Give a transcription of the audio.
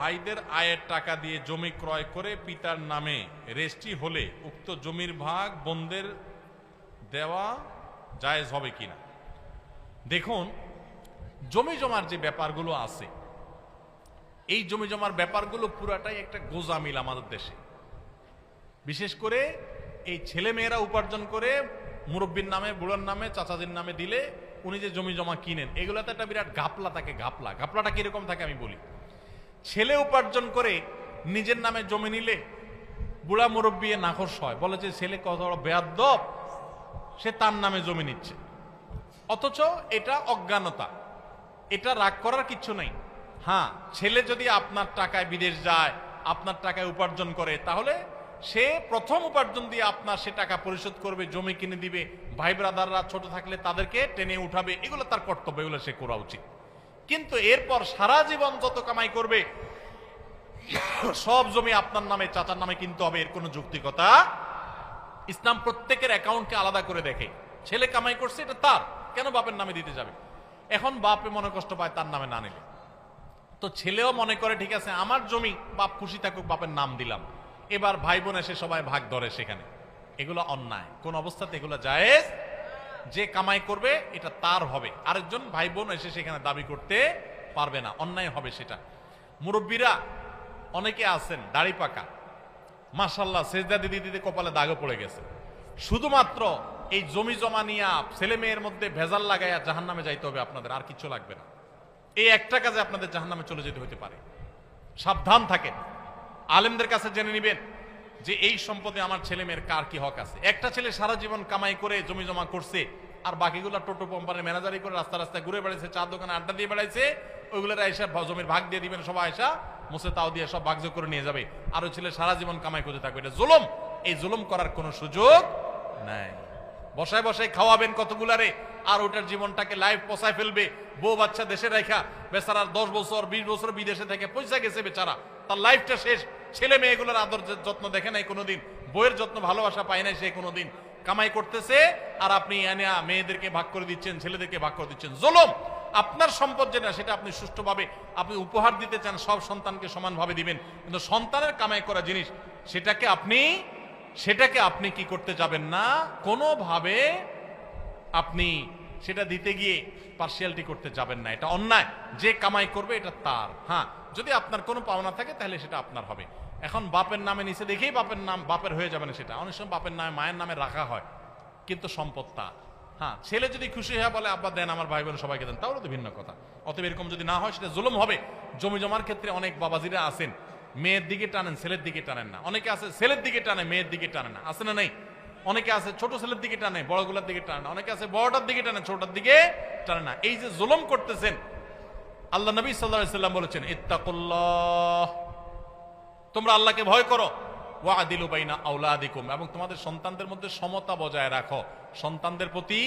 ভাইদের আয়ের টাকা দিয়ে জমি ক্রয় করে পিতার নামে রেজিস্ট্রি হলে উক্ত জমির ভাগ বোনদের দেওয়া জায়েজ হবে কিনা। দেখুন, জমি জমার যে ব্যাপারগুলো আছে, এই জমি জমার ব্যাপারগুলো পুরাটাই একটা গোজামিল আমাদের দেশে। বিশেষ করে এই ছেলে মেয়েরা উপার্জন করে মুরব্বীর নামে, বুড়োর নামে, চাচাজির নামে দিলে উনি যে জমি জমা কিনেন, এগুলোতে একটা বিরাট ঘাপলা থাকে। ঘাপলাটা কিরকম থাকে আমি বলি। ছেলে উপার্জন করে নিজের নামে জমি নিলে বুড়া মুরব্বী নাখোশ হয়, বলে যে ছেলে কত বড় বেয়াদ্দপ, সে তার নামে জমি নিচ্ছে। অথচ এটা অজ্ঞানতা, এটা রাগ করার কিছু নেই। হ্যাঁ, ছেলে যদি আপনার টাকায় বিদেশ যায়, আপনার টাকায় উপার্জন করে, তাহলে সে প্রথম উপার্জন দিয়ে আপনার সে টাকা পরিশোধ করবে, জমি কিনে দিবে, ভাই ব্রাদাররা ছোট থাকলে তাদেরকে টেনে উঠাবে, এগুলো তার কর্তব্য, এগুলো সে করা উচিত। কিন্তু এরপর সারা জীবন যত কামাই করবে সব জমি আপনার নামে, চাচার নামে কিনতে হবে, এর কোনো যৌক্তিকতা। ইসলাম প্রত্যেকের অ্যাকাউন্টকে আলাদা করে দেখে। ছেলে কামাই করছে, এটা তার, কেন বাপের নামে দিতে যাবে? এখন বাপে মনে কষ্ট পায় তার নামে না নিলে, তো ছেলেও মনে করে ঠিক আছে আমার জমি, বাপ খুশি থাকুক, বাপের নাম দিলাম। এবার ভাই বোন এসে সবাই ভাগ ধরে সেখানে। এগুলো অন্যায়, কোন অবস্থাতে এগুলো জায়েজ। যে কামাই করবে এটা তার হবে, আরেকজন ভাই বোন এসে সেখানে দাবি করতে পারবে না, অন্যায় হবে সেটা। মুরব্বীরা অনেকে আছেন দাড়ি পাকা, মাশাআল্লাহ, সেজদা দিতে দিতে কপালে দাগও পড়ে গেছে, শুধুমাত্র এই জমি জমা নিয়ে ছেলে মেয়ের মধ্যে ভেজাল লাগাইয়া জাহান্নামে যাইতে হবে আপনাদের, আর কিছু লাগবে না। এই একটা কাজে আপনাদের জাহান্নামে চলে যেতে হতে পারে। সাবধান থাকেন, আলেমদের কাছে জেনে নিবেন যে এই সম্পদে আমার ছেলে মেয়ের কার কি হক আছে। একটা ছেলে সারা জীবন কামাই করে জমি জমা করছে, আর বাকিগুলো টোটো কোম্পানির ম্যানেজারি করে রাস্তা রাস্তায় ঘুরে বেড়াইছে, চার দোকানে আড্ডা দিয়ে বেড়াইছে, ওইগুলোর এসে জমির ভাগ দিয়ে দিবেন, সবাই এসা মুছে তাও দিয়ে সব ভাগযোগ করে নিয়ে যাবে, আর ওই ছেলে সারা জীবন কামাই করতে থাকবে। এটা জুলুম। এই জুলুম করার কোনো সুযোগ নাই। বসায় বসায় খাওয়াবেন কতগুলারে, আর ওটার জীবনটাকে লাইফ পচায় ফেলবে। বউ বাচ্চা দেশে রেখা বেচারার 10 বছর 20 বছর বিদেশে থেকে পয়সা গেছে বেচারা, তার লাইফটা শেষ। ছেলে মেয়েগুলোর আদর যত্ন দেখে নাই কোনোদিন, বইয়ের যত্ন ভালোবাসা পায় নাই সে কোনোদিন। কামাই করতেছে আর আপনি এনে মেয়েদেরকে ভাগ করে দিচ্ছেন, ছেলেদেরকে ভাগ করে দিচ্ছেন। জুলুম। আপনার সম্পদ যেটা, সেটা আপনি সুষ্ঠুভাবে আপনি উপহার দিতে চান, সব সন্তানকে সমানভাবে দিবেন, কিন্তু সন্তানের কামাই করা জিনিস সেটাকে আপনি কি করতে যাবেন না, কোনোভাবে আপনি সেটা দিতে গিয়ে পার্সিয়ালিটি করতে যাবেন না। এটা অন্যায়। যে কামাই করবে এটা তার। হ্যাঁ, যদি আপনার কোনো পাওনা থাকে তাহলে সেটা আপনার হবে। এখন বাপের নামে নিচে দেখেই বাপের নাম বাপের হয়ে যাবে না, সেটা অনেক সময় বাপের নামে, মায়ের নামে রাখা হয়, কিন্তু সম্পদ তার। হ্যাঁ, ছেলে যদি খুশি হয়ে বলে আব্বা দেন, আমার ভাই বোন সবাইকে দেন, তাহলে তো ভিন্ন কথা। অতএব এরকম যদি না হয় সেটা জুলুম হবে। জমি জমার ক্ষেত্রে অনেক বাবাজিরা আছেন, মেয়ের দিকে টানেন, ছেলের দিকে টানেন না। অনেকে আছে ছেলের দিকে টানে, মেয়ের দিকে টানে না, আছে না নেই? অনেকে আছে ছোট ছেলের দিকে টানে, বড়গুলোর দিকে টানে না। অনেকে আছে বড়টার দিকে টানে, ছোটটার দিকে টানে না। এই যে জুলুম করতেছেন, আল্লাহ নবী সাল্লাল্লাহু আলাইহি সাল্লাম বলেছেন ইত্তাকুল্লাহ, তোমরা আল্লাহকে ভয় করো, ওয়াদিলু বাইনা আওলাদিকুম, এবং তোমাদের সন্তানদের মধ্যে সমতা বজায় রাখো। সন্তানদের প্রতি